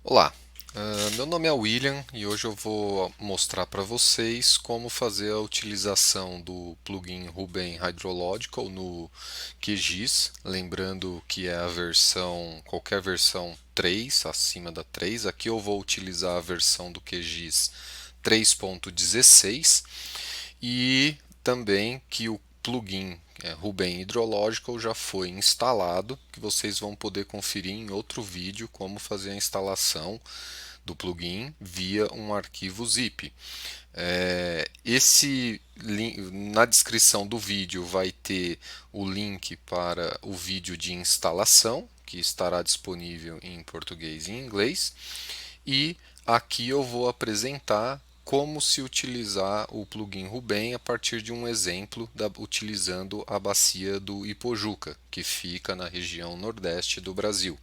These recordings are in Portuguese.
Olá, meu nome é William e hoje eu vou mostrar para vocês como fazer a utilização do plugin Ruben Hydrological no QGIS, lembrando que é a versão, qualquer versão 3, acima da 3. Aqui eu vou utilizar a versão do QGIS 3.16 e também que o plugin Ruben Hydrological já foi instalado, que vocês vão poder conferir em outro vídeo como fazer a instalação do plugin via um arquivo zip. Na descrição do vídeo vai ter o link para o vídeo de instalação, que estará disponível em português e em inglês, e aqui eu vou apresentar como se utilizar o plugin Ruben a partir de um exemplo utilizando a bacia do Ipojuca, que fica na região nordeste do Brasil.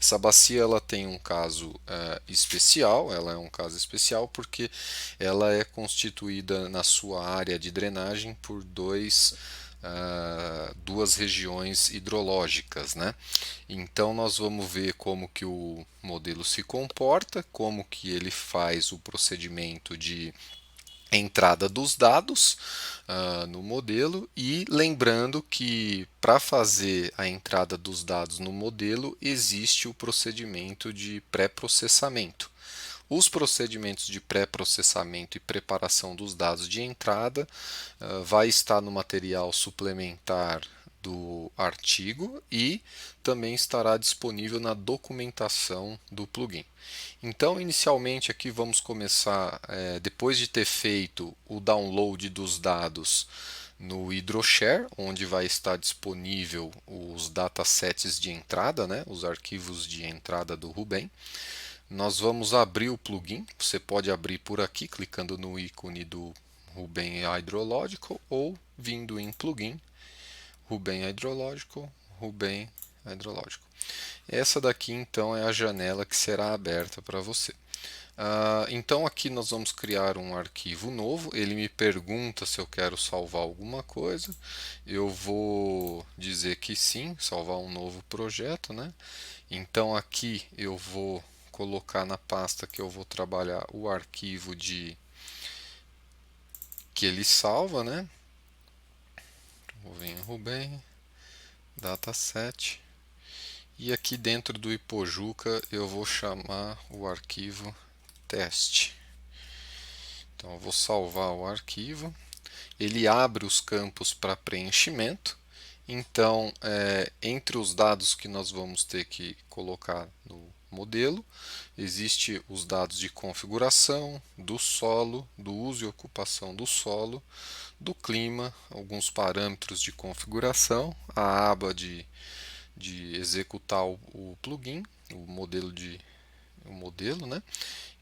Essa bacia ela tem um caso especial, ela é um caso especial porque ela é constituída na sua área de drenagem por duas regiões hidrológicas, né? Então nós vamos ver como que o modelo se comporta, como que ele faz o procedimento de entrada dos dados no modelo, e lembrando que para fazer a entrada dos dados no modelo existe o procedimento de pré-processamento. Os procedimentos de pré-processamento e preparação dos dados de entrada vai estar no material suplementar do artigo e também estará disponível na documentação do plugin. Então, inicialmente aqui vamos começar, depois de ter feito o download dos dados no HydroShare, onde vai estar disponível os datasets de entrada, né, os arquivos de entrada do Ruben. Nós vamos abrir o plugin. Você pode abrir por aqui, clicando no ícone do Ruben Hydrological ou vindo em plugin, Ruben Hydrological, Ruben Hydrological. Essa daqui então é a janela que será aberta para você. Então aqui nós vamos criar um arquivo novo. Ele me pergunta se eu quero salvar alguma coisa. Eu vou dizer que sim, salvar um novo projeto, né? Então aqui eu vou colocar na pasta que eu vou trabalhar o arquivo de que ele salva, né? Vou vir em Ruben, dataset, e aqui dentro do Ipojuca eu vou chamar o arquivo teste. Então eu vou salvar o arquivo. Ele abre os campos para preenchimento. Então, entre os dados que nós vamos ter que colocar no modelo, existe os dados de configuração, do solo, do uso e ocupação do solo, do clima, alguns parâmetros de configuração, a aba de executar o plugin, o modelo, né?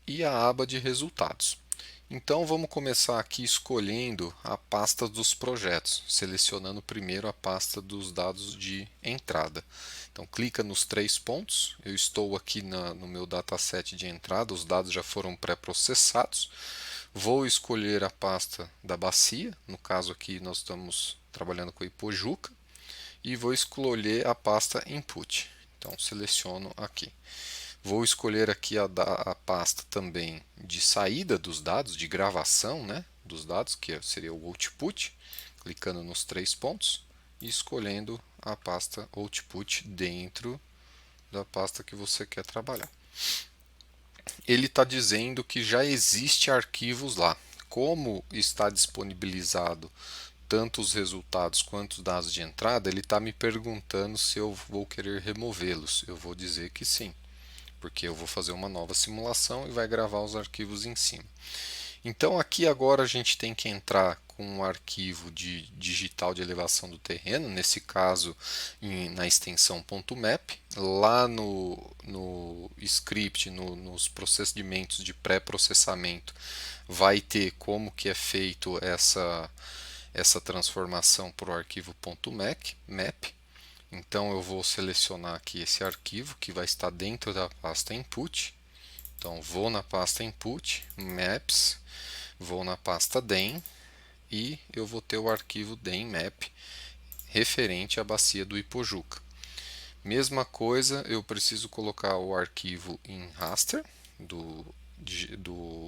E a aba de resultados. Então vamos começar aqui escolhendo a pasta dos projetos, selecionando primeiro a pasta dos dados de entrada. Então clica nos três pontos, eu estou aqui no meu dataset de entrada, os dados já foram pré-processados. Vou escolher a pasta da bacia, no caso aqui nós estamos trabalhando com a Ipojuca, e vou escolher a pasta Input. Então seleciono aqui. Vou escolher aqui a pasta também de saída dos dados, de gravação, né, dos dados, que seria o Output, clicando nos três pontos e escolhendo a pasta Output dentro da pasta que você quer trabalhar. Ele está dizendo que já existe arquivos lá. Como está disponibilizado tanto os resultados quanto os dados de entrada, ele está me perguntando se eu vou querer removê-los. Eu vou dizer que sim, porque eu vou fazer uma nova simulação e vai gravar os arquivos em cima. Então aqui agora a gente tem que entrar com um arquivo de digital de elevação do terreno, nesse caso na extensão .map, lá no script, nos procedimentos de pré-processamento, vai ter como que é feito essa transformação para o arquivo .map. Então eu vou selecionar aqui esse arquivo que vai estar dentro da pasta input. Então vou na pasta input, maps, vou na pasta den e eu vou ter o arquivo denmap referente à bacia do Ipojuca. Mesma coisa, eu preciso colocar o arquivo em raster do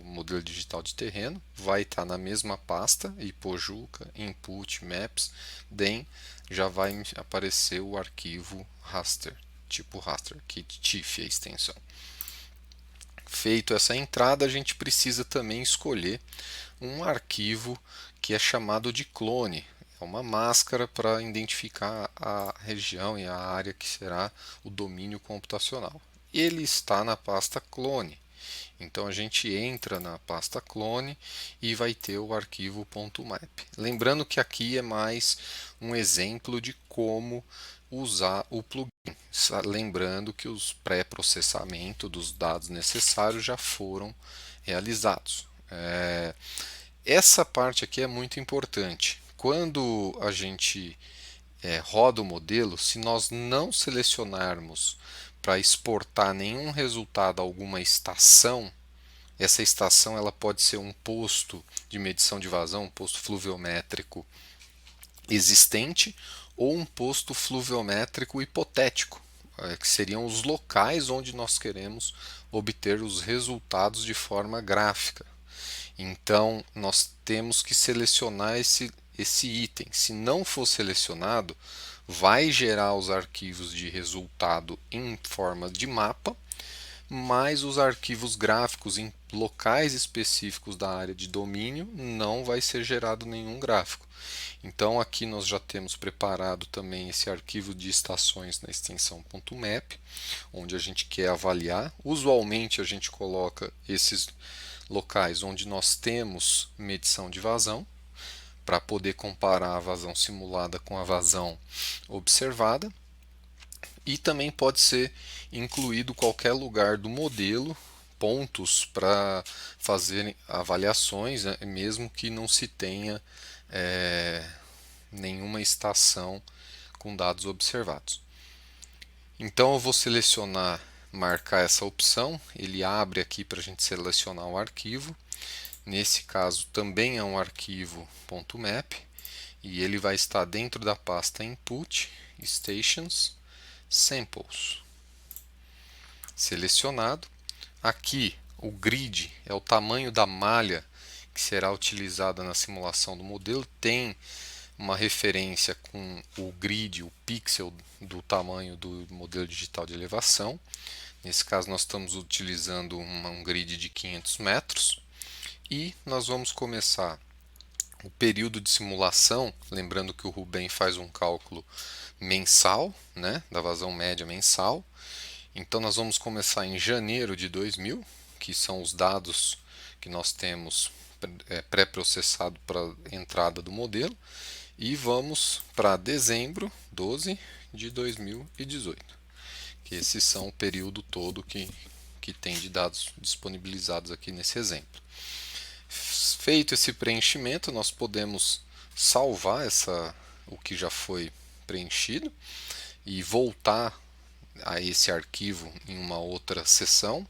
modelo digital de terreno. Vai estar na mesma pasta, Ipojuca, Input, Maps, then já vai me aparecer o arquivo raster, tipo raster, que TIFF é a extensão. Feito essa entrada, a gente precisa também escolher um arquivo que é chamado de clone. É uma máscara para identificar a região e a área que será o domínio computacional. Ele está na pasta clone. Então a gente entra na pasta clone e vai ter o arquivo .map. Lembrando que aqui é mais um exemplo de como usar o plugin. Lembrando que os pré-processamento dos dados necessários já foram realizados. Essa parte aqui é muito importante. Quando a gente roda o modelo, se nós não selecionarmos para exportar nenhum resultado a alguma estação, essa estação ela pode ser um posto de medição de vazão, um posto fluviométrico existente ou um posto fluviométrico hipotético, que seriam os locais onde nós queremos obter os resultados de forma gráfica. Então, nós temos que selecionar esse item. Se não for selecionado, vai gerar os arquivos de resultado em forma de mapa, mas os arquivos gráficos em locais específicos da área de domínio não vai ser gerado nenhum gráfico. Então aqui nós já temos preparado também esse arquivo de estações na extensão .map, onde a gente quer avaliar. Usualmente a gente coloca esses locais onde nós temos medição de vazão, para poder comparar a vazão simulada com a vazão observada. E também pode ser incluído qualquer lugar do modelo, pontos para fazer avaliações, né, mesmo que não se tenha nenhuma estação com dados observados. Então eu vou selecionar, marcar essa opção, ele abre aqui para a gente selecionar o arquivo. Nesse caso também é um arquivo .map e ele vai estar dentro da pasta Input, Stations, Samples. Selecionado. Aqui o grid é o tamanho da malha que será utilizada na simulação do modelo. Tem uma referência com o grid, o pixel do tamanho do modelo digital de elevação. Nesse caso nós estamos utilizando um grid de 500 metros. E nós vamos começar o período de simulação, lembrando que o Rubem faz um cálculo mensal, né, da vazão média mensal. Então nós vamos começar em janeiro de 2000, que são os dados que nós temos pré-processado para a entrada do modelo, e vamos para dezembro 12 de 2018, que esses são o período todo que tem de dados disponibilizados aqui nesse exemplo. Feito esse preenchimento, nós podemos salvar o que já foi preenchido e voltar a esse arquivo em uma outra sessão.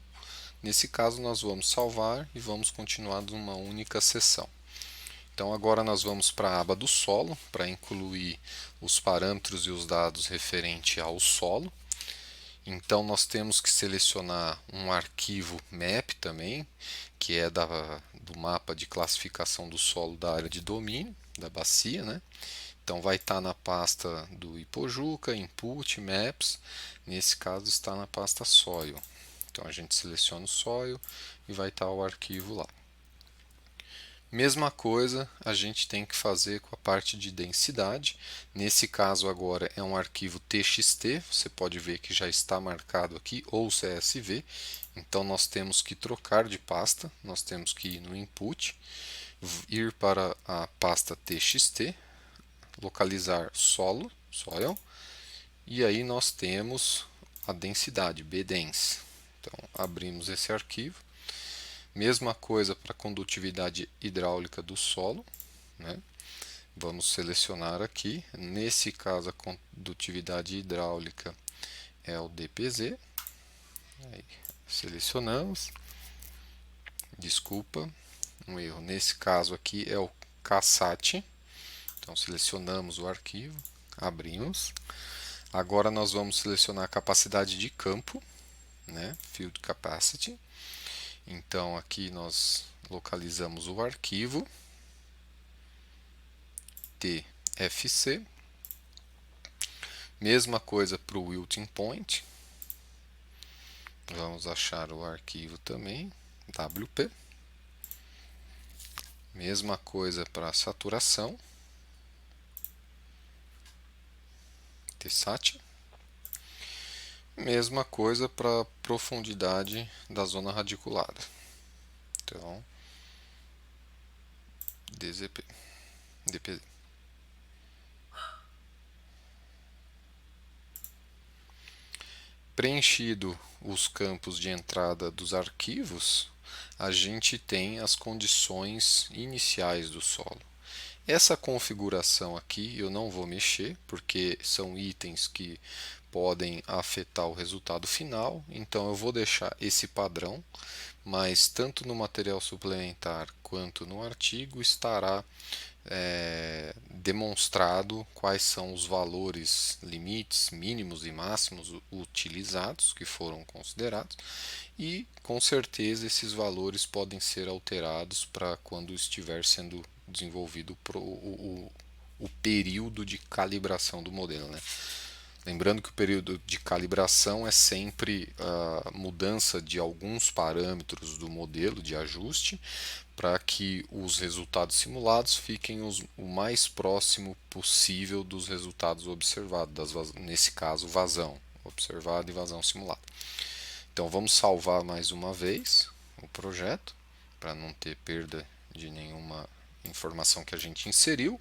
Nesse caso, nós vamos salvar e vamos continuar numa única sessão. Então, agora nós vamos para a aba do solo, para incluir os parâmetros e os dados referente ao solo. Então, nós temos que selecionar um arquivo map também, que é do mapa de classificação do solo da área de domínio, da bacia, né? Então vai estar na pasta do Ipojuca, Input, Maps, nesse caso está na pasta Soil. Então a gente seleciona o Soil e vai estar o arquivo lá. Mesma coisa a gente tem que fazer com a parte de densidade. Nesse caso agora é um arquivo TXT, você pode ver que já está marcado aqui, ou CSV. Então nós temos que trocar de pasta, nós temos que ir no Input, ir para a pasta TXT, localizar soil, e aí nós temos a densidade, bdense. Então abrimos esse arquivo. Mesma coisa para a condutividade hidráulica do solo, né? Vamos selecionar aqui. Nesse caso, a condutividade hidráulica é o DPZ. Aí, selecionamos. Desculpa, um erro. Nesse caso aqui é o CASAT. Então, selecionamos o arquivo, abrimos. Agora nós vamos selecionar a capacidade de campo, né? Field Capacity. Então aqui nós localizamos o arquivo TFC. Mesma coisa para o Wilting Point. Vamos achar o arquivo também, WP. Mesma coisa para saturação, TSAT. Mesma coisa para profundidade da zona radiculada. Então, DZP, DPZ. Preenchido os campos de entrada dos arquivos, a gente tem as condições iniciais do solo. Essa configuração aqui eu não vou mexer, porque são itens que podem afetar o resultado final, então eu vou deixar esse padrão, mas tanto no material suplementar quanto no artigo estará demonstrado quais são os valores limites mínimos e máximos utilizados, que foram considerados, e com certeza esses valores podem ser alterados para quando estiver sendo desenvolvido o período de calibração do modelo, né? Lembrando que o período de calibração é sempre a mudança de alguns parâmetros do modelo de ajuste para que os resultados simulados fiquem o mais próximo possível dos resultados observados, nesse caso vazão observado e vazão simulado. Então vamos salvar mais uma vez o projeto para não ter perda de nenhuma informação que a gente inseriu.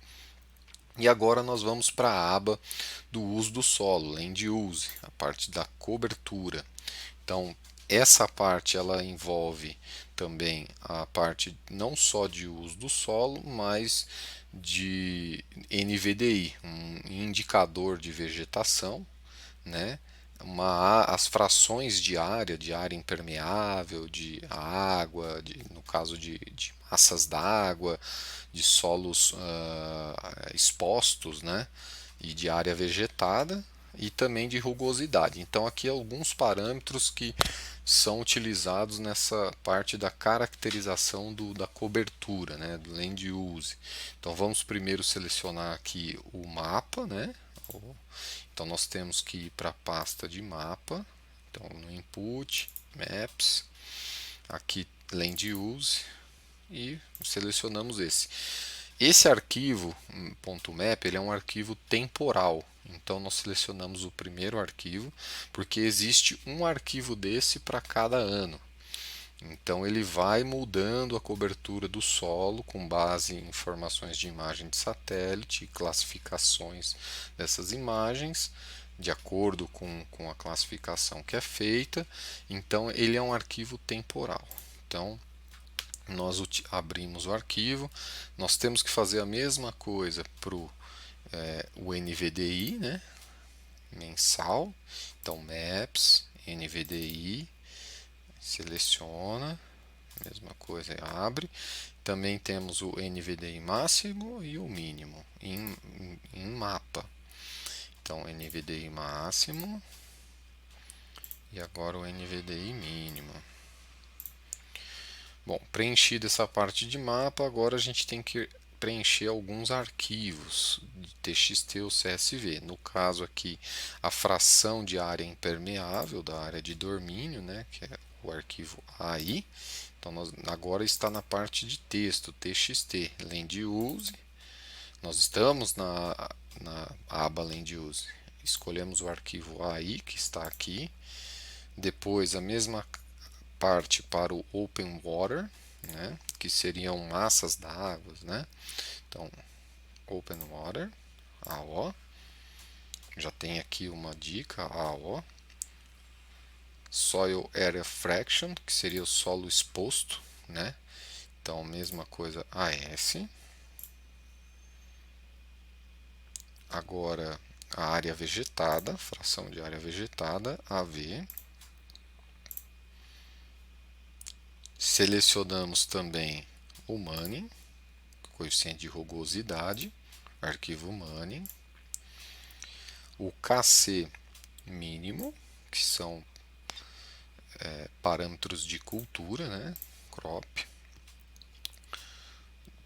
E agora nós vamos para a aba do uso do solo, Land Use, a parte da cobertura. Então, essa parte ela envolve também a parte não só de uso do solo, mas de NVDI, um indicador de vegetação, né? As frações de área impermeável, de água, no caso de massas d'água, de solos expostos, né? E de área vegetada e também de rugosidade. Então aqui alguns parâmetros que são utilizados nessa parte da caracterização da cobertura, né? Do land use. Então vamos primeiro selecionar aqui o mapa, né? Então nós temos que ir para a pasta de mapa, então no input, maps, aqui land use e selecionamos esse. Esse arquivo .map ele é um arquivo temporal, então nós selecionamos o primeiro arquivo, porque existe um arquivo desse para cada ano. Então ele vai mudando a cobertura do solo com base em informações de imagem de satélite e classificações dessas imagens, de acordo com a classificação que é feita. Então ele é um arquivo temporal. Então nós abrimos o arquivo, nós temos que fazer a mesma coisa para o NVDI, né? Mensal. Então maps, NVDI, seleciona, mesma coisa, abre. Também temos o NVDI máximo e o mínimo em mapa. Então NVDI máximo e agora o NVDI mínimo. Bom, preenchida essa parte de mapa, agora a gente tem que preencher alguns arquivos de TXT ou CSV. No caso aqui, a fração de área impermeável da área de domínio, né, que é o arquivo AI. Então agora está na parte de texto, TXT, Land Use. Nós estamos na aba Land Use. Escolhemos o arquivo AI que está aqui. Depois a mesma parte para o Open Water, né, que seriam massas d'água, né? Então, Open Water, AO. Já tem aqui uma dica, AO. Soil Area Fraction, que seria o solo exposto, né? Então, mesma coisa, AS. Agora, a área vegetada, fração de área vegetada, AV. Selecionamos também o Manning, coeficiente de rugosidade, arquivo Manning. o KC mínimo, que são parâmetros de cultura, né? Crop,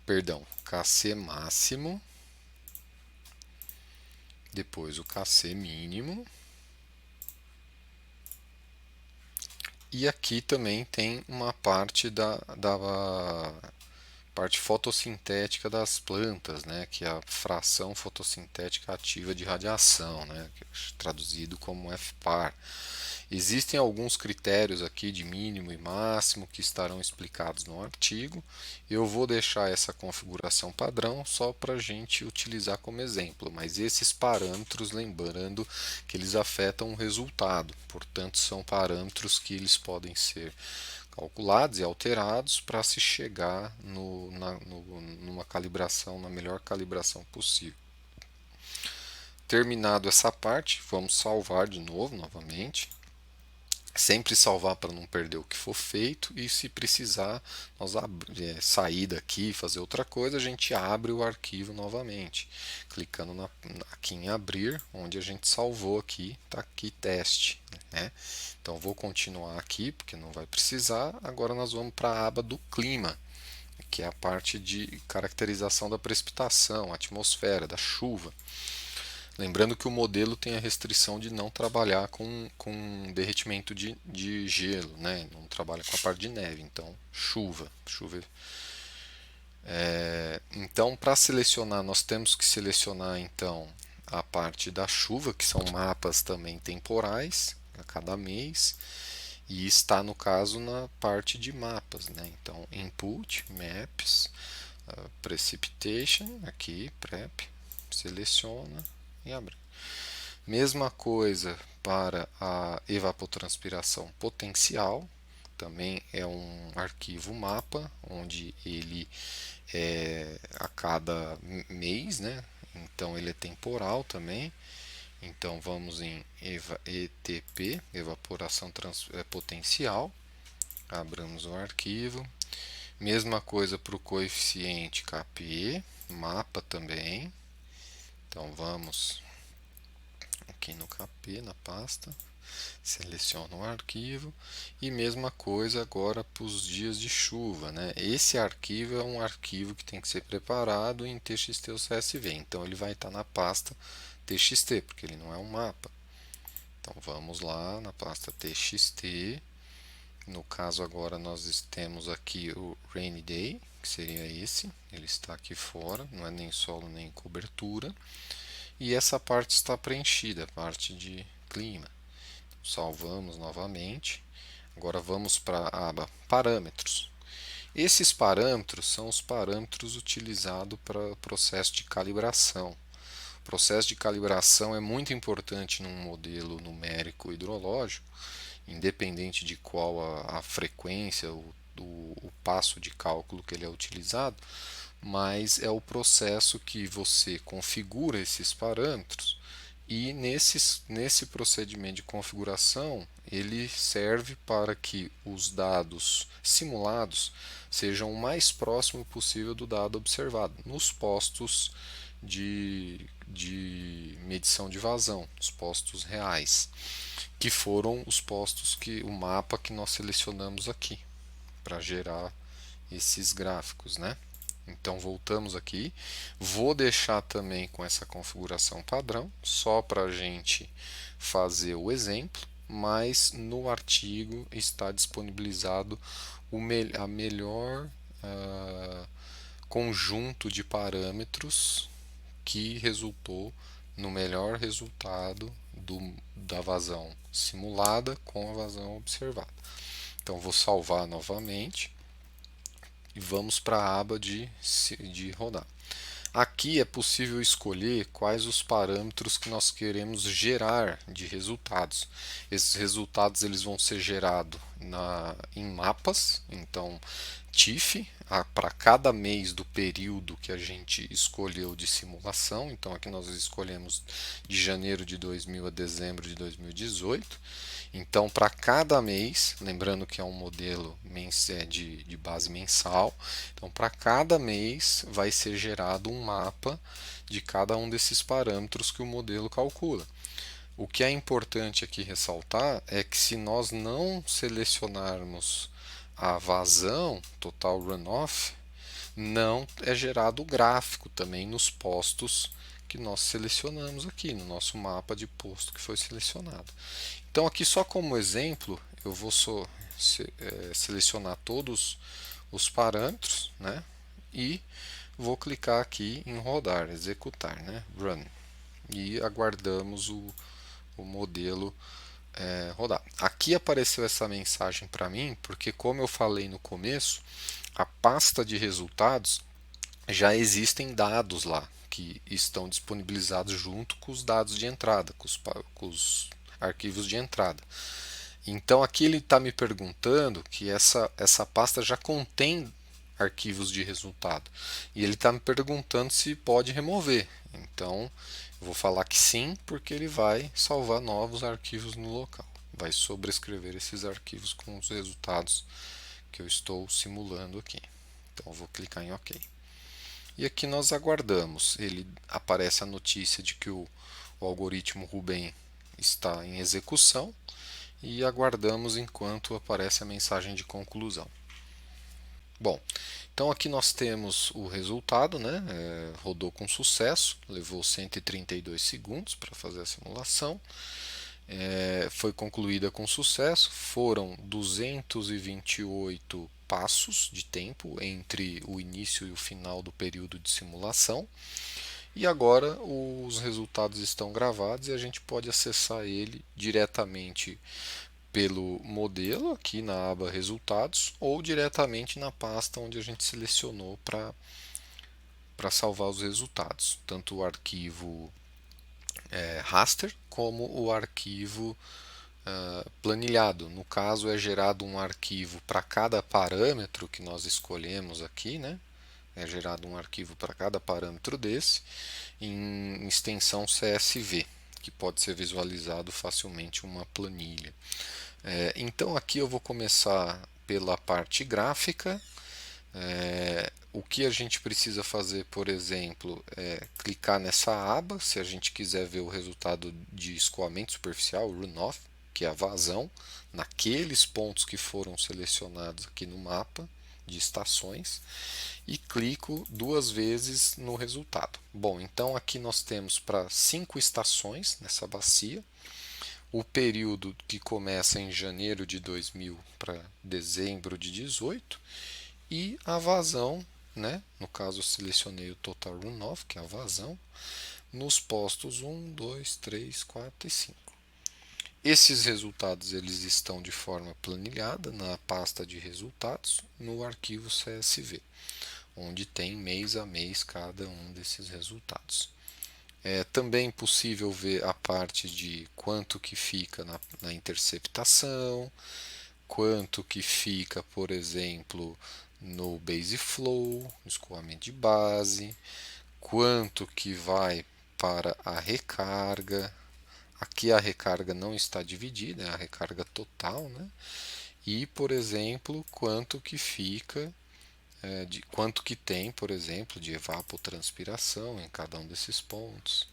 perdão, KC máximo, depois o KC mínimo, e aqui também tem uma parte da parte fotossintética das plantas, né, que é a fração fotossintética ativa de radiação, né, traduzido como FPAR. Existem alguns critérios aqui de mínimo e máximo que estarão explicados no artigo. Eu vou deixar essa configuração padrão só para a gente utilizar como exemplo, mas esses parâmetros, lembrando que eles afetam o resultado, portanto são parâmetros que eles podem ser calculados e alterados para se chegar numa calibração, na melhor calibração possível. Terminado essa parte, vamos salvar de novo, novamente. Sempre salvar para não perder o que for feito, e se precisar nós sair daqui e fazer outra coisa, a gente abre o arquivo novamente, clicando aqui em abrir, onde a gente salvou aqui, está aqui teste, né? Então vou continuar aqui porque não vai precisar. Agora nós vamos para a aba do clima, que é a parte de caracterização da precipitação, atmosfera, da chuva. Lembrando que o modelo tem a restrição de não trabalhar com derretimento de gelo, né? Não trabalha com a parte de neve, então chuva. Então, para selecionar, nós temos que selecionar então a parte da chuva, que são mapas também temporais a cada mês, e está no caso na parte de mapas, né? Então, input, maps, precipitation, aqui, prep, seleciona e abre. Mesma coisa para a evapotranspiração potencial, também é um arquivo mapa, onde ele é a cada mês, né? Então ele é temporal também. Então vamos em ETP, evaporação potencial, abramos o arquivo. Mesma coisa para o coeficiente KPE, mapa também. Então vamos aqui no KP, na pasta, seleciono o arquivo, e mesma coisa agora para os dias de chuva, né? Esse arquivo é um arquivo que tem que ser preparado em TXT ou CSV, então ele vai estar na pasta TXT, porque ele não é um mapa. Então vamos lá na pasta TXT. No caso agora nós temos aqui o Rainy Day, que seria esse, ele está aqui fora, não é nem solo nem cobertura. E essa parte está preenchida, a parte de clima. Salvamos novamente. Agora vamos para a aba Parâmetros. Esses parâmetros são os parâmetros utilizados para o processo de calibração. O processo de calibração é muito importante num modelo numérico hidrológico, independente de qual a frequência, o passo de cálculo que ele é utilizado, mas é o processo que você configura esses parâmetros, e nesse procedimento de configuração ele serve para que os dados simulados sejam o mais próximo possível do dado observado nos postos de medição de vazão, os postos reais, que foram os postos o mapa que nós selecionamos aqui para gerar esses gráficos, né? Então voltamos aqui, vou deixar também com essa configuração padrão, só para a gente fazer o exemplo, mas no artigo está disponibilizado a melhor conjunto de parâmetros que resultou no melhor resultado da vazão simulada com a vazão observada. Então vou salvar novamente e vamos para a aba de rodar. Aqui é possível escolher quais os parâmetros que nós queremos gerar de resultados. Esses resultados eles vão ser gerados em mapas, então TIFF, para cada mês do período que a gente escolheu de simulação. Então aqui nós escolhemos de janeiro de 2000 a dezembro de 2018. Então, para cada mês, lembrando que é um modelo de base mensal, então para cada mês vai ser gerado um mapa de cada um desses parâmetros que o modelo calcula. O que é importante aqui ressaltar é que se nós não selecionarmos a vazão, total runoff, não é gerado o gráfico também nos postos que nós selecionamos aqui, no nosso mapa de posto que foi selecionado. Então aqui só como exemplo, eu vou selecionar todos os parâmetros, né? E vou clicar aqui em rodar, executar, né? Run. E aguardamos o modelo rodar. Aqui apareceu essa mensagem para mim, porque como eu falei no começo, a pasta de resultados já existem dados lá que estão disponibilizados junto com os dados de entrada, com os arquivos de entrada. Então aqui ele está me perguntando que essa pasta já contém arquivos de resultado. E ele está me perguntando se pode remover. Então eu vou falar que sim, porque ele vai salvar novos arquivos no local. Vai sobrescrever esses arquivos com os resultados que eu estou simulando aqui. Então eu vou clicar em OK. E aqui nós aguardamos. Ele aparece a notícia de que o algoritmo Ruben está em execução e aguardamos enquanto aparece a mensagem de conclusão. Bom, então aqui nós temos o resultado, né? Rodou com sucesso, levou 132 segundos para fazer a simulação. Foi concluída com sucesso, foram 228 passos de tempo entre o início e o final do período de simulação. E agora os resultados estão gravados e a gente pode acessar ele diretamente pelo modelo aqui na aba resultados ou diretamente na pasta onde a gente selecionou para salvar os resultados, tanto o arquivo raster como o arquivo planilhado. No caso é gerado um arquivo para cada parâmetro que nós escolhemos aqui, né? É gerado um arquivo para cada parâmetro desse em extensão CSV, que pode ser visualizado facilmente em uma planilha. Então aqui eu vou começar pela parte gráfica. O que a gente precisa fazer, por exemplo, é clicar nessa aba se a gente quiser ver o resultado de escoamento superficial, runoff, que é a vazão, naqueles pontos que foram selecionados aqui no mapa de estações, e clico duas vezes no resultado. Bom, então aqui nós temos para 5 estações nessa bacia, o período que começa em janeiro de 2000 para dezembro de 18 e a vazão, né? No caso eu selecionei o total runoff, que é a vazão, nos postos 1, 2, 3, 4 e 5. Esses resultados eles estão de forma planilhada na pasta de resultados no arquivo CSV, onde tem mês a mês cada um desses resultados. É também possível ver a parte de quanto que fica na interceptação, quanto que fica, por exemplo, no base flow, no escoamento de base, quanto que vai para a recarga. Aqui a recarga não está dividida, é a recarga total, né? E, por exemplo, quanto que fica, de quanto que tem, por exemplo, de evapotranspiração em cada um desses pontos.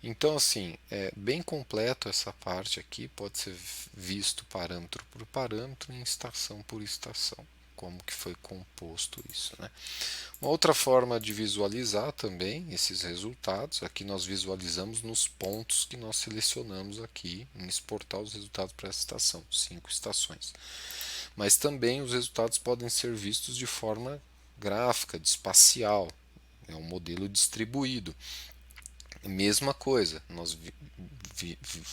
Então, assim, é bem completo essa parte aqui, pode ser visto parâmetro por parâmetro e estação por estação, como que foi composto isso, né? Uma outra forma de visualizar também esses resultados, aqui nós visualizamos nos pontos que nós selecionamos aqui em exportar os resultados para essa estação, 5 estações. Mas também os resultados podem ser vistos de forma gráfica, de espacial, é um modelo distribuído. Mesma coisa, nós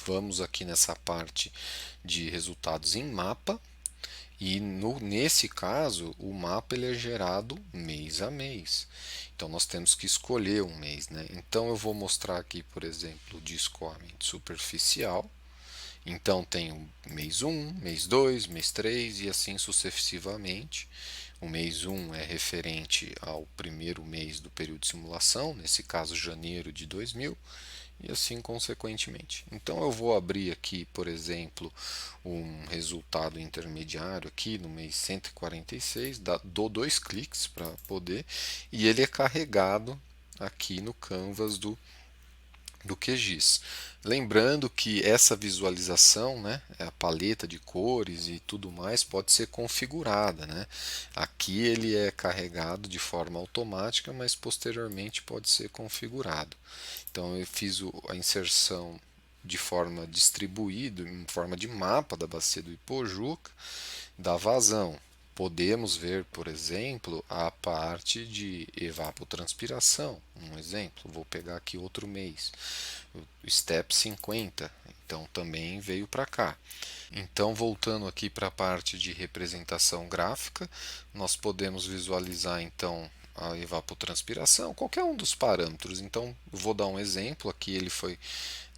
vamos aqui nessa parte de resultados em mapa e nesse caso o mapa ele é gerado mês a mês. Então nós temos que escolher um mês, né? Então eu vou mostrar aqui, por exemplo, de escoamento superficial. Então tem o mês 1, mês 2, mês 3 e assim sucessivamente. O mês 1 é referente ao primeiro mês do período de simulação, nesse caso janeiro de 2000, e assim consequentemente. Então eu vou abrir aqui, por exemplo, um resultado intermediário aqui no mês 146, dou 2 cliques para poder, e ele é carregado aqui no canvas do QGIS. Lembrando que essa visualização, né, a paleta de cores e tudo mais pode ser configurada, né? Aqui ele é carregado de forma automática, mas posteriormente pode ser configurado. Então eu fiz a inserção de forma distribuída, em forma de mapa da bacia do Ipojuca, da vazão. Podemos ver, por exemplo, a parte de evapotranspiração. Um exemplo, vou pegar aqui outro mês, o STEP 50, então também veio para cá. Então, voltando aqui para a parte de representação gráfica, nós podemos visualizar então a evapotranspiração, qualquer um dos parâmetros. Então, vou dar um exemplo aqui, ele foi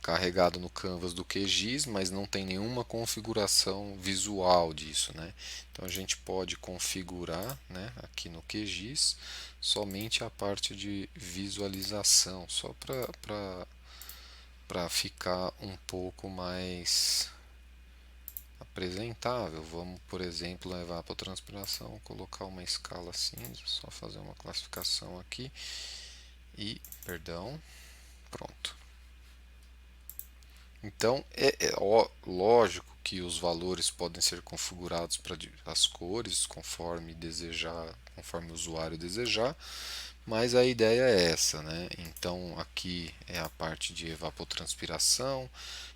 carregado no canvas do QGIS, mas não tem nenhuma configuração visual disso, né? Então a gente pode configurar, né, aqui no QGIS somente a parte de visualização, só para ficar um pouco mais apresentável. Vamos, por exemplo, levar para a transpiração, colocar uma escala assim, só fazer uma classificação aqui e, perdão, pronto. Então lógico que os valores podem ser configurados para as cores conforme desejar, conforme o usuário desejar, mas a ideia é essa, né? Então aqui é a parte de evapotranspiração,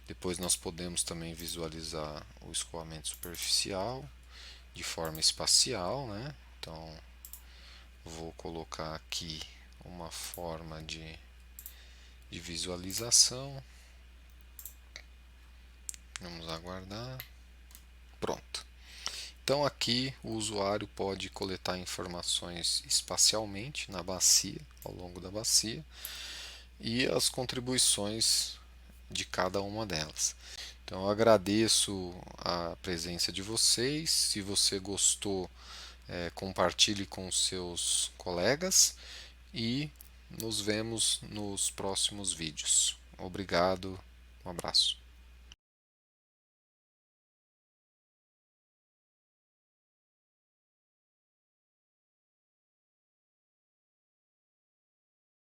depois nós podemos também visualizar o escoamento superficial de forma espacial, né? Então vou colocar aqui uma forma de visualização. Vamos aguardar. Pronto. Então aqui o usuário pode coletar informações espacialmente na bacia, ao longo da bacia, e as contribuições de cada uma delas. Então eu agradeço a presença de vocês. Se você gostou, compartilhe com seus colegas e nos vemos nos próximos vídeos. Obrigado, um abraço.